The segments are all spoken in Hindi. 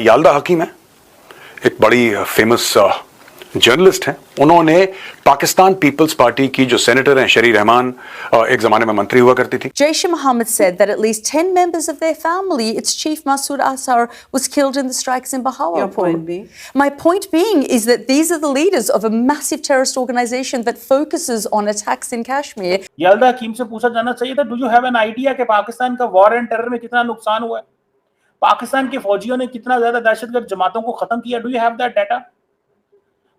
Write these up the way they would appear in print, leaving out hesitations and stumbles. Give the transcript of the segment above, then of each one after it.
याल्दा हकीम है, एक बड़ी फेमस जर्नलिस्ट हैं। उन्होंने पाकिस्तान पीपल्स पार्टी की जो सेनेटर हैं शरी रहमान, एक जमाने में मंत्री हुआ करती थी। Jaish Mohammed said that at least 10 members of their family, its chief Masood Azhar, was killed in the strikes in Bahawalpur. Your point being? My point being is that these are the leaders of a massive terrorist organization that focuses on attacks in Kashmir. याल्दा हकीम से पूछा जाना चाहिए था, do you have an idea कि पाकिस्तान का वॉर एंड टेरर में कितना नुकसान हुआ है? पाकिस्तान के फौजियों ने कितना ज्यादा दहशतगर्द जमातों को खत्म किया? Do you have that data?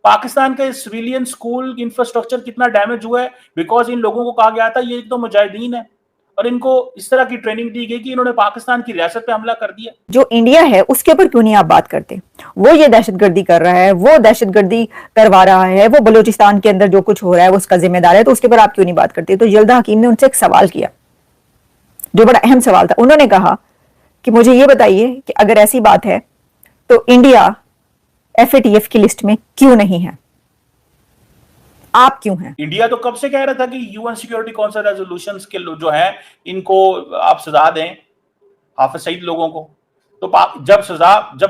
Pakistan के सिविलियन स्कूल इंफ्रास्ट्रक्चर कितना डैमेज हुआ है? बिकॉज इन लोगों को कहा गया था ये तो मुजाहिदीन है, और इनको इस तरह की ट्रेनिंग दी गई कि इन्होंने पाकिस्तान की रियासत पे हमला कर दिया। जो इंडिया है उसके ऊपर क्यों नहीं आप बात करते? वो ये दहशतगर्दी कर रहा है, वो दहशतगर्दी करवा रहा है, वो बलूचिस्तान के अंदर जो कुछ हो रहा है वो उसका जिम्मेदार है, तो उसके ऊपर आप क्यों नहीं बात करते? तो याल्दा हकीम ने उनसे एक सवाल किया जो बड़ा अहम सवाल था। उन्होंने कहा कि मुझे ये बताइए कि अगर ऐसी बात है तो इंडिया FATF की लिस्ट में क्यों नहीं है? आप क्यों हैं? इंडिया तो कब से कह रहा था कि यूएन सिक्योरिटी काउंसिल रेजोल्यूशंस के जो है इनको आप सजा दें, हाफिज सईद लोगों को। तो जब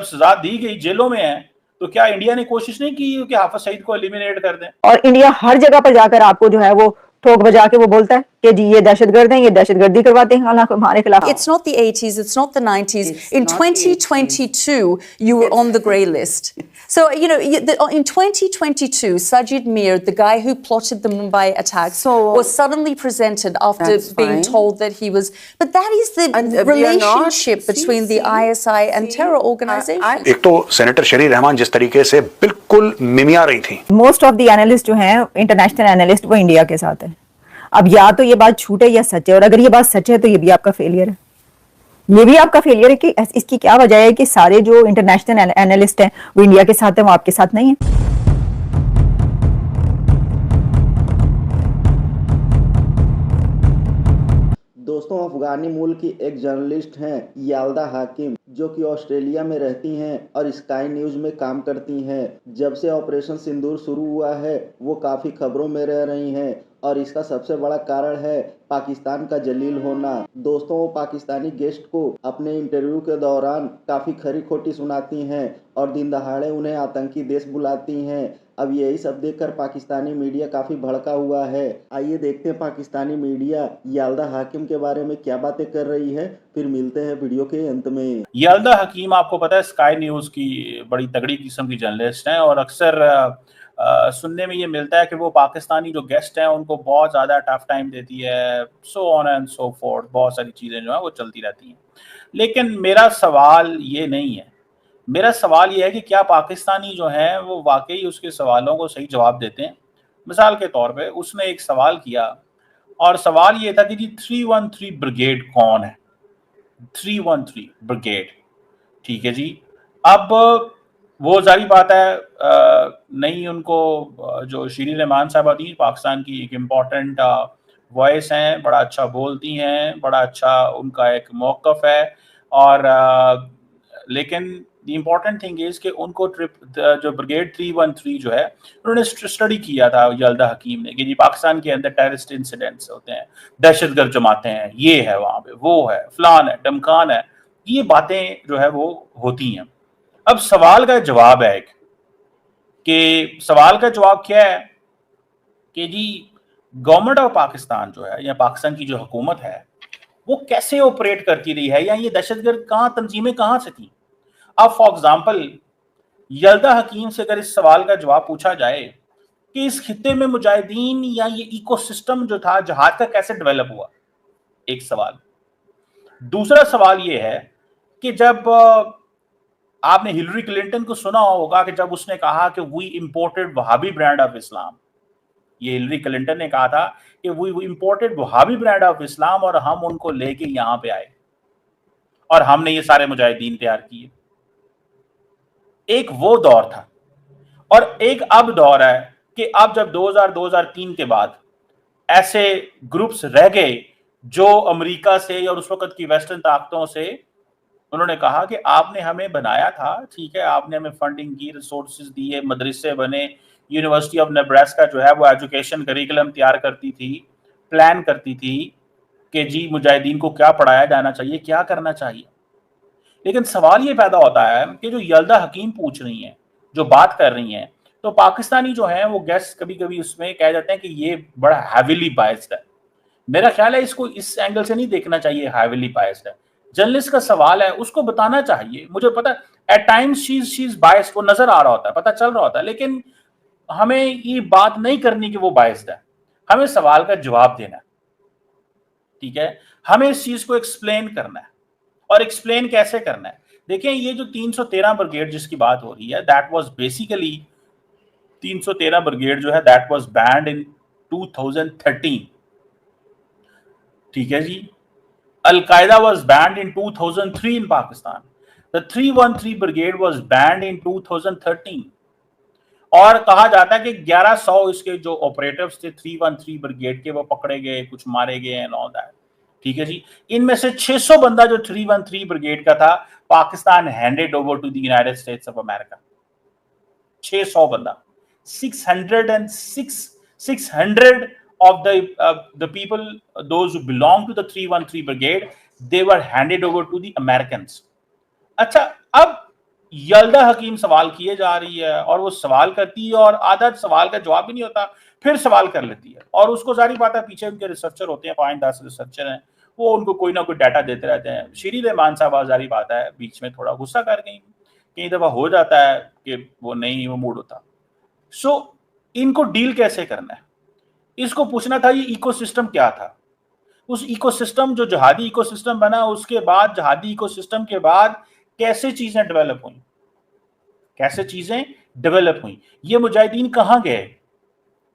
सजा दी गई, जेलों में है, तो क्या इंडिया ने कोशिश नहीं की कि हाफिज सईद को एलिमिनेट कर दें? और इंडिया हर जगह पर जाकर आपको जो है वो ठोक बजा के वो बोलता है कि जी ये दहशतगर्द हैं, ये दहशतगर्दी करवाते हैं हमारे खिलाफ। It's not the 80s, it's not the 90s. In It's not the 2022, you were on the grey list. So, in 2022, Sajid Mir, the guy who plotted the Mumbai attacks, was suddenly presented after That's being fine. told that he was... But that is the And we are relationship not- between the ISI and terror organizations. एक तो सेनेटर शरी रहमान जिस तरीके से बिल्कुल मिमिया रही थी। मोस्ट ऑफ द एनालिस्ट जो हैं, इंटरनेशनल एनालिस्ट, वो इंडिया के साथ है। अब या तो ये बात झूठ है या सच है, और अगर ये बात सच है तो ये भी आपका फेलियर है। ये भी आपका फेलियर है कि इसकी क्या वजह है कि सारे जो इंटरनेशनल एनालिस्ट हैं वो इंडिया के साथ हैं, वो आपके साथ नहीं है। दोस्तों, अफगानी मूल की एक जर्नलिस्ट हैं याल्दा हकीम, जो कि ऑस्ट्रेलिया में रहती हैं और स्काई न्यूज़ में काम करती हैं। जब से ऑपरेशन सिंदूर शुरू हुआ है वो काफ़ी खबरों में रह रही हैं, और इसका सबसे बड़ा कारण है पाकिस्तान का जलील होना। दोस्तों, वो पाकिस्तानी गेस्ट को अपने इंटरव्यू के दौरान काफ़ी खरी खोटी सुनाती हैं और दिन दहाड़े उन्हें आतंकी देश बुलाती हैं। अब यही सब देखकर पाकिस्तानी मीडिया काफ़ी भड़का हुआ है। आइए देखते हैं पाकिस्तानी मीडिया याल्दा हकीम के बारे में क्या बातें कर रही है, फिर मिलते हैं वीडियो के अंत में। याल्दा हकीम, आपको पता है, स्काई न्यूज़ की बड़ी तगड़ी किस्म की जर्नलिस्ट हैं, और अक्सर सुनने में ये मिलता है कि वो पाकिस्तानी जो गेस्ट हैं उनको बहुत ज़्यादा टफ टाइम देती है, so on and so fourth, बहुत सारी चीज़ें जो हैं वो चलती रहती हैं। लेकिन मेरा सवाल ये नहीं है, मेरा सवाल ये है कि क्या पाकिस्तानी जो हैं वो वाकई उसके सवालों को सही जवाब देते हैं? मिसाल के तौर पे उसने एक सवाल किया, और सवाल ये था कि जी 313 ब्रिगेड कौन है? 313 ब्रिगेड, ठीक है जी। अब वो जारी बात है, नहीं, उनको जो शरी रहमान साहबा थी, पाकिस्तान की एक इम्पॉर्टेंट वॉइस हैं, बड़ा अच्छा बोलती हैं, बड़ा अच्छा उनका एक मौक़िफ़ है, और लेकिन द इम्पॉर्टेंट थिंग इज़ कि उनको जो ब्रिगेड 313 जो है, उन्होंने स्टडी किया था याल्दा हकीम ने कि जी पाकिस्तान के अंदर टेररिस्ट इंसिडेंट्स होते हैं, दहशतगर्द जमातें हैं, ये है वहाँ पे, वो है, फलान है, डमकान है, ये बातें जो है वो होती हैं। अब सवाल का जवाब है कि सवाल का जवाब क्या है कि जी गवर्नमेंट ऑफ पाकिस्तान जो है, या पाकिस्तान की जो हुकूमत है, वो कैसे ऑपरेट करती रही है, या ये दहशतगर्द तंजीमें कहाँ से थी। अब फॉर एग्जाम्पल याल्दा हकीम से अगर इस सवाल का जवाब पूछा जाए कि इस खित्ते में मुजाहिदीन या ये इकोसिस्टम जो था जहाद का कैसे डेवलप हुआ, एक सवाल। दूसरा सवाल ये है कि जब आपने हिलरी क्लिंटन को सुना होगा कि जब उसने कहा कि we imported Wahhabi brand of Islam, ये हिलरी क्लिंटन ने कहा था कि we imported Wahhabi brand of Islam, और हम उनको लेके यहां पे आए और हमने ये सारे मुजाहिदीन तैयार किए। एक वो दौर था, और एक अब दौर है कि अब जब 2003 के बाद ऐसे ग्रुप्स रह गए जो अमेरिका से और उस वक्त की वेस्टर्न ताकतों से उन्होंने कहा कि आपने हमें बनाया था, ठीक है, आपने हमें फंडिंग की, रिसोर्सेज दिए, मदरसे बने, यूनिवर्सिटी ऑफ नेब्रास्का जो है वो एजुकेशन करिकुलम तैयार करती थी, प्लान करती थी कि जी मुजाहिदीन को क्या पढ़ाया जाना चाहिए, क्या करना चाहिए। लेकिन सवाल ये पैदा होता है कि जो यल्दा हकीम पूछ रही हैं, जो बात कर रही हैं, तो पाकिस्तानी जो हैं वो गेस्ट कभी कभी उसमें कह जाते हैं कि ये बड़ा हैविली बायस्ड है। मेरा ख्याल है इसको इस एंगल से नहीं देखना चाहिए हैविली बायस्ड है। जर्नलिस्ट का सवाल है, उसको बताना चाहिए। मुझे पता at times she is biased, वो नजर आ रहा होता है, पता चल रहा होता है, लेकिन हमें ये बात नहीं करनी कि वो बायस्ड है। हमें सवाल का जवाब देना है, ठीक है। हमें इस चीज को एक्सप्लेन करना है, और एक्सप्लेन कैसे करना है। देखिए ये जो 313 ब्रिगेड जिसकी बात हो रही है, दैट वाज बेसिकली 313 ब्रिगेड जो है दैट वाज बैंड इन 2013, ठीक है जी। Al-Qaeda was banned in 2003 in Pakistan. The 313 brigade was banned in 2013. और कहा जाता है कि 1100 इसके जो ऑपरेटिव्स थे 313 ब्रिगेड के वो पकड़े गए, कुछ मारे गए एंड ऑल दैट, ठीक है जी। इनमें से 600 बंदा जो 313 ब्रिगेड का था, Pakistan handed over to the United States of America. 600 बंदा, 600 of the people, those who belong to the 313 brigade, they were handed over to the Americans. अच्छा, अब यल्दा हकीम सवाल किए जा रही है और वो सवाल करती है और आधा सवाल का जवाब भी नहीं होता, फिर सवाल कर लेती है। और उसको जारी बात है, पीछे उनके रिसर्चर होते हैं, 5-10 रिसर्चर हैं, वो उनको कोई ना कोई डाटा देते रहते हैं। शरीर रहमान साहब जारी बात है, बीच में थोड़ा गुस्सा कर गई, कई दफा हो जाता है कि वो नहीं, वो मूड होता। सो इनको डील कैसे करना है, इसको पूछना था। ये इकोसिस्टम क्या था? उस इकोसिस्टम जो जहादी इकोसिस्टम बना, उसके बाद जहादी इकोसिस्टम के बाद कैसे चीजें डेवलप हुई, कैसे चीजें डेवलप हुई। ये मुजाहिदीन कहां गए?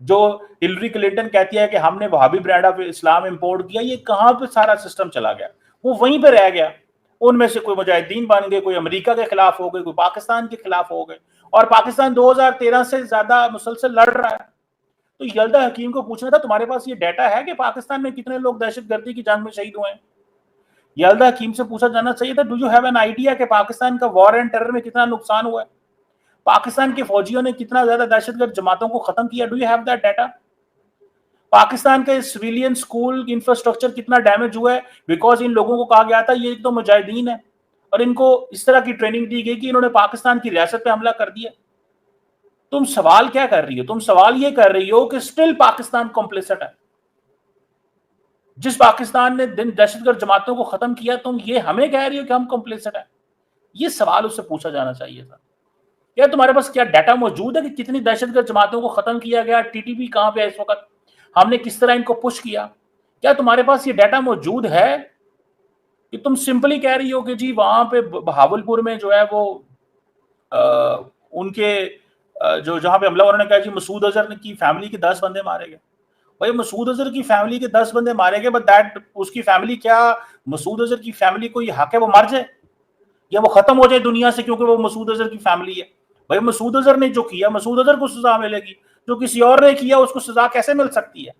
जो हिलरी क्लिंटन कहती है कि हमने Wahhabi brand of Islam import किया, ये कहां पे सारा सिस्टम चला गया? वो वहीं पे रह गया। उनमें से कोई मुजाहिदीन बन गए, कोई अमेरिका के खिलाफ हो गए, कोई पाकिस्तान के खिलाफ हो गए, और पाकिस्तान 2013 से ज्यादा मुसलसल लड़ रहा है। तो यल्दा हकीम को पूछना था, तुम्हारे पास ये डाटा है कि पाकिस्तान में कितने लोग दहशतगर्दी की जंग में शहीद हुए हैं? यल्दा हकीम से पूछा जाना चाहिए था, do you have an idea कि पाकिस्तान का वॉर एंड टेरर में कितना नुकसान हुआ है? पाकिस्तान के फौजियों ने कितना ज्यादा दहशतगर्द जमातों को खत्म किया? Do you have that data? Pakistan के सिविलियन स्कूल इंफ्रास्ट्रक्चर कितना डैमेज हुआ है? बिकॉज इन लोगों को कहा गया था ये तो मुजाहिदीन है, और इनको इस तरह की ट्रेनिंग दी गई कि इन्होंने पाकिस्तान की रियासत पे हमला कर दिया। तुम सवाल क्या कर रही हो? तुम सवाल ये कर रही हो कि स्टिल पाकिस्तान कॉम्प्लिसिट है। जिस पाकिस्तान ने दिन दहशतगर्द जमातों को खत्म किया, तुम ये हमें कह रही हो कि हम कॉम्प्लिसिट है? ये सवाल उससे पूछा जाना चाहिए था। यार तुम्हारे पास क्या डाटा मौजूद है कि कितनी दहशतगर्द जमातों को खत्म किया गया? टीटीपी कहां पे है इस वक्त? हमने किस तरह इनको पुश किया? क्या तुम्हारे पास ये डाटा मौजूद है कि तुम सिंपली कह रही हो कि जी वहां पे बहावलपुर में जो है वो उनके जो जहां पे हमला, उन्होंने कहा जी मसूद अजहर की फैमिली के 10 बंदे मारे गए। भाई मसूद अजहर की फैमिली के 10 बंदे मारे गए, बट दैट उसकी फैमिली, क्या मसूद अजहर की फैमिली को ये हक है वो मर जाए या वो खत्म हो जाए दुनिया से क्योंकि वो मसूद अजहर की फैमिली है? भाई मसूद अजहर ने जो किया, मसूद अजहर को सजा मिलेगी। जो किसी और ने किया उसको सजा कैसे मिल सकती है?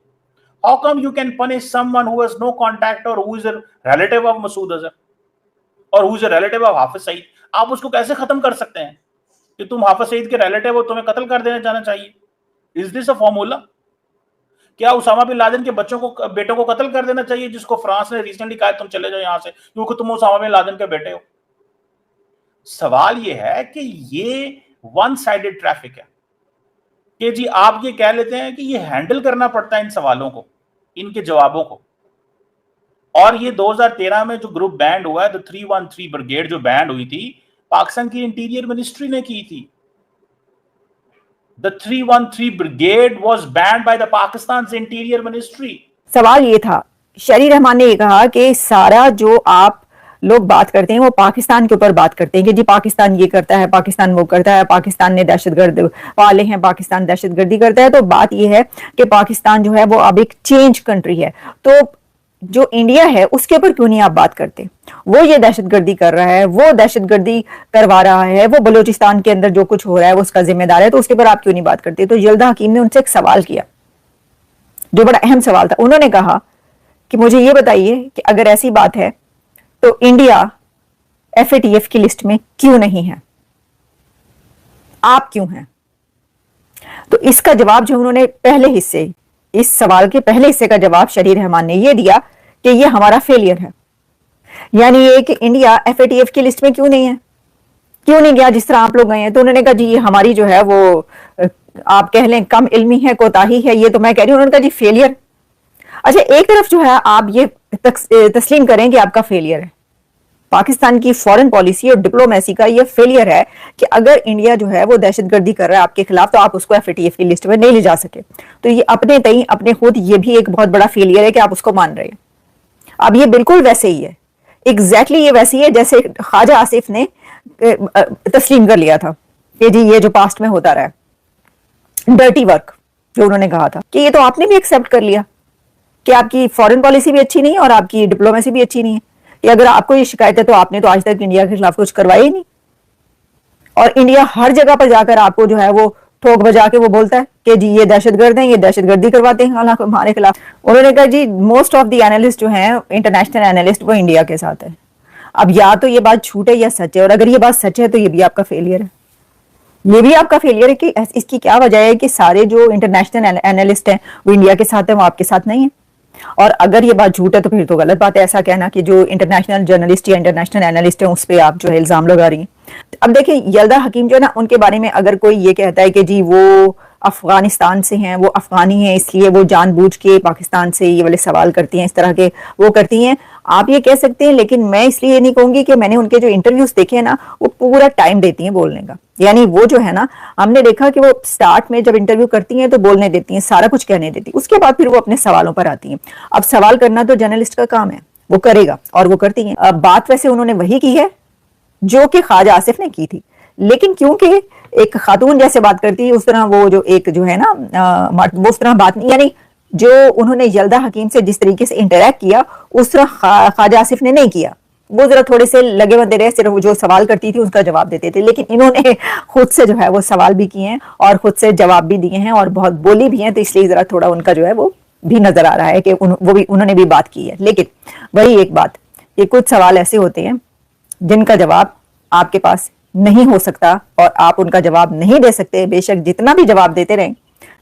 How come you can punish someone who has no contact और who is a relative of Masood Azhar और who is a relative of Hafiz Saeed? आप उसको कैसे खत्म कर सकते हैं कि तुम हाफिज सईद के रिलेटिव हो, तुम्हें कत्ल कर देना जाना चाहिए? Is this a formula? क्या उसामा बिन लादेन के बेटों को कत्ल कर देना चाहिए, जिसको फ्रांस ने रिसेंटली कहा तुम चले जाओ यहां से क्योंकि तुम उसामा बिन लादेन के बेटे हो? सवाल ये है कि ये वन साइडेड ट्रैफिक है कि जी आप ये कह लेते हैं कि ये हैंडल करना पड़ता है इन सवालों को, इनके जवाबों को। और ये 2013 में जो ग्रुप बैंड हुआ है, तो 313 ब्रिगेड जो बैंड हुई थी, पाकिस्तान की इंटीरियर मिनिस्ट्री ने की थी। The 313 brigade was banned by the Pakistan's interior ministry. सवाल ये था, शरी रहमान ने ये कहा कि सारा जो आप लोग बात करते हैं वो पाकिस्तान के ऊपर बात करते हैं कि जी पाकिस्तान ये करता है, पाकिस्तान वो करता है, पाकिस्तान ने दहशतगर्द वाले हैं, पाकिस्तान दहशतगर्दी करता है। तो बात ये है कि पाकिस्तान जो है वो अब एक चेंज कंट्री है, तो जो इंडिया है उसके ऊपर क्यों नहीं आप बात करते? वो ये दहशतगर्दी कर रहा है, वो दहशतगर्दी करवा रहा है, वो बलूचिस्तान के अंदर जो कुछ हो रहा है वो उसका जिम्मेदार है, तो उसके ऊपर आप क्यों नहीं बात करते? तो यल्दा हकीम ने उनसे एक सवाल किया जो बड़ा अहम सवाल था। उन्होंने कहा कि मुझे ये बताइए कि अगर ऐसी बात है तो इंडिया FATF की लिस्ट में क्यों नहीं है, आप क्यों हैं? तो इसका जवाब जो उन्होंने पहले हिस्से, इस सवाल के पहले हिस्से का जवाब शरी रहमान ने ये दिया कि ये हमारा फेलियर है, यानी ये कि इंडिया FATF की लिस्ट में क्यों नहीं है, क्यों नहीं गया जिस तरह आप लोग गए हैं? तो उन्होंने कहा जी ये हमारी जो है वो आप कह लें कम इल्मी है, कोताही है, ये तो मैं कह रही हूँ। उन्होंने कहा जी फेलियर। अच्छा, एक तरफ जो है आप ये तस्लीम करें कि आपका फेलियर है, पाकिस्तान की फॉरेन पॉलिसी और डिप्लोमेसी का ये फेलियर है कि अगर इंडिया जो है वो दहशतगर्दी कर रहा है आपके खिलाफ तो आप उसको FATF की लिस्ट में नहीं ले जा सके। तो ये अपने तई अपने खुद ये भी एक बहुत बड़ा फेलियर है कि आप उसको मान रहे हैं। अब ये बिल्कुल वैसे ही है, एग्जैक्टली ये वैसे ही है जैसे ख्वाजा आसिफ ने तस्लीम कर लिया था कि जी ये जो पास्ट में होता रहा है डर्टी वर्क, जो उन्होंने कहा था कि ये तो आपने भी एक्सेप्ट कर लिया कि आपकी फॉरेन पॉलिसी भी अच्छी नहीं है और आपकी डिप्लोमेसी भी अच्छी नहीं है, कि अगर आपको ये शिकायत है तो आपने तो आज तक इंडिया के खिलाफ कुछ करवाया ही नहीं। और इंडिया हर जगह पर जाकर आपको जो है वो ठोक बजा के वो बोलता है कि जी ये दहशतगर्द हैं, ये दहशतगर्दी करवाते हैं हालांकि हमारे खिलाफ। उन्होंने कहा जी मोस्ट ऑफ द एनालिस्ट जो हैं इंटरनेशनल एनालिस्ट वो इंडिया के साथ है। अब या तो ये बात झूठ है या सच है, और अगर ये बात सच है तो ये भी आपका फेलियर है। ये भी आपका फेलियर है कि इसकी क्या वजह है कि सारे जो इंटरनेशनल एनालिस्ट हैं वो इंडिया के साथ है, वो आपके साथ नहीं है। और अगर ये बात झूठ है तो फिर तो गलत बात है ऐसा कहना कि जो इंटरनेशनल जर्नलिस्ट या इंटरनेशनल एनालिस्ट है उस पर आप जो है इल्जाम लगा रही हैं। अब देखिए यल्दा हकीम जो है ना, उनके बारे में अगर कोई ये कहता है कि जी वो अफगानिस्तान से हैं, वो अफगानी हैं, इसलिए वो जानबूझ के पाकिस्तान से ये वाले सवाल करती हैं, इस तरह के वो करती हैं, आप ये कह सकते हैं। लेकिन मैं इसलिए ये नहीं कहूंगी कि मैंने उनके जो इंटरव्यूज देखे हैं ना वो पूरा टाइम देती हैं बोलने का। यानी वो जो है ना, हमने देखा कि वो स्टार्ट में जब इंटरव्यू करती हैं तो बोलने देती हैं, सारा कुछ कहने देती हैं, उसके बाद फिर वो अपने सवालों पर आती हैं। अब सवाल करना तो जर्नलिस्ट का काम है, वो करेगा और वो करती हैं। अब बात वैसे उन्होंने वही की है जो कि ख्वाजा आसिफ ने की थी, लेकिन क्योंकि एक खातून जैसे बात करती है उस तरह वो जो एक जो है ना वो उस तरह बात नहीं, यानी जो उन्होंने यल्दा हकीम से जिस तरीके से इंटरेक्ट किया उस तरह ख्वाजा आसिफ ने नहीं किया। वो जरा थोड़े से लगे बंदे रहे, सिर्फ जो सवाल करती थी उसका जवाब देते थे, लेकिन इन्होंने खुद से जो है वो सवाल भी किए हैं और खुद से जवाब भी दिए हैं और बहुत बोली भी हैं, तो इसलिए जरा थोड़ा उनका जो है वो भी नजर आ रहा है कि उन्होंने भी बात की है। लेकिन वही एक बात, ये कुछ सवाल ऐसे होते हैं जिनका जवाब आपके पास नहीं हो सकता और आप उनका जवाब नहीं दे सकते, बेशक जितना भी जवाब देते रहें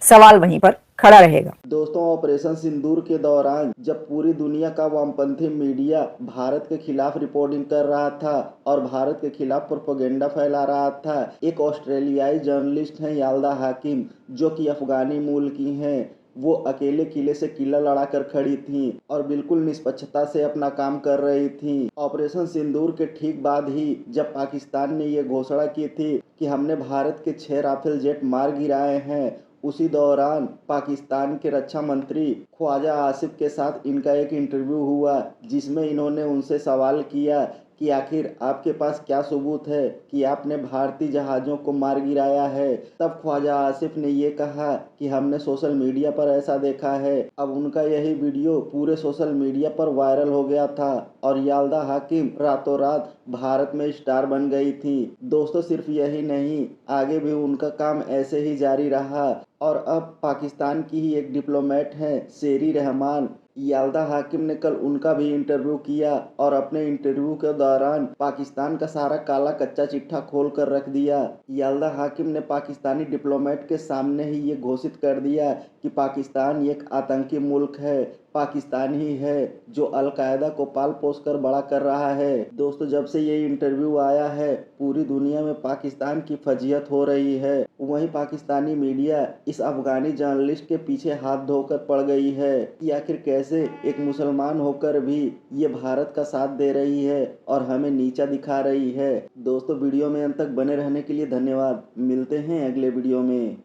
सवाल वहीं पर खड़ा रहेगा। दोस्तों, ऑपरेशन सिंदूर के दौरान जब पूरी दुनिया का वामपंथी मीडिया भारत के खिलाफ रिपोर्टिंग कर रहा था और भारत के खिलाफ प्रोपेगेंडा फैला रहा था, एक ऑस्ट्रेलियाई जर्नलिस्ट हैं याल्दा हाकिम, जो कि अफगानी मूल की हैं। वो अकेले किले से किला लड़ा कर खड़ी थी और बिल्कुल निष्पक्षता से अपना काम कर रही थी। ऑपरेशन सिंदूर के ठीक बाद ही जब पाकिस्तान ने ये घोषणा की थी कि हमने भारत के 6 राफेल जेट मार गिराए हैं, उसी दौरान पाकिस्तान के रक्षा मंत्री ख्वाजा आसिफ के साथ इनका एक इंटरव्यू हुआ, जिसमें इन्होंने उनसे सवाल किया कि आखिर आपके पास क्या सबूत है कि आपने भारतीय जहाज़ों को मार गिराया है। तब ख्वाजा आसिफ ने ये कहा कि हमने सोशल मीडिया पर ऐसा देखा है। अब उनका यही वीडियो पूरे सोशल मीडिया पर वायरल हो गया था और याल्दा हाकिम रातों रात भारत में स्टार बन गई थी। दोस्तों, सिर्फ यही नहीं, आगे भी उनका काम ऐसे ही जारी रहा और अब पाकिस्तान की ही एक डिप्लोमेट हैं शेरी रहमान, याल्दा हाकिम ने कल उनका भी इंटरव्यू किया और अपने इंटरव्यू के दौरान पाकिस्तान का सारा काला कच्चा चिट्ठा खोल कर रख दिया। याल्दा हाकिम ने पाकिस्तानी डिप्लोमेट के सामने ही ये घोषित कर दिया कि पाकिस्तान एक आतंकी मुल्क है, पाकिस्तान ही है जो अलकायदा को पाल पोस कर बड़ा कर रहा है। दोस्तों, जब से ये इंटरव्यू आया है पूरी दुनिया में पाकिस्तान की फजीहत हो रही है। वहीं पाकिस्तानी मीडिया इस अफगानी जर्नलिस्ट के पीछे हाथ धोकर पड़ गई है कि आखिर कैसे एक मुसलमान होकर भी ये भारत का साथ दे रही है और हमें नीचा दिखा रही है। दोस्तों, वीडियो में अंत तक बने रहने के लिए धन्यवाद। मिलते हैं अगले वीडियो में।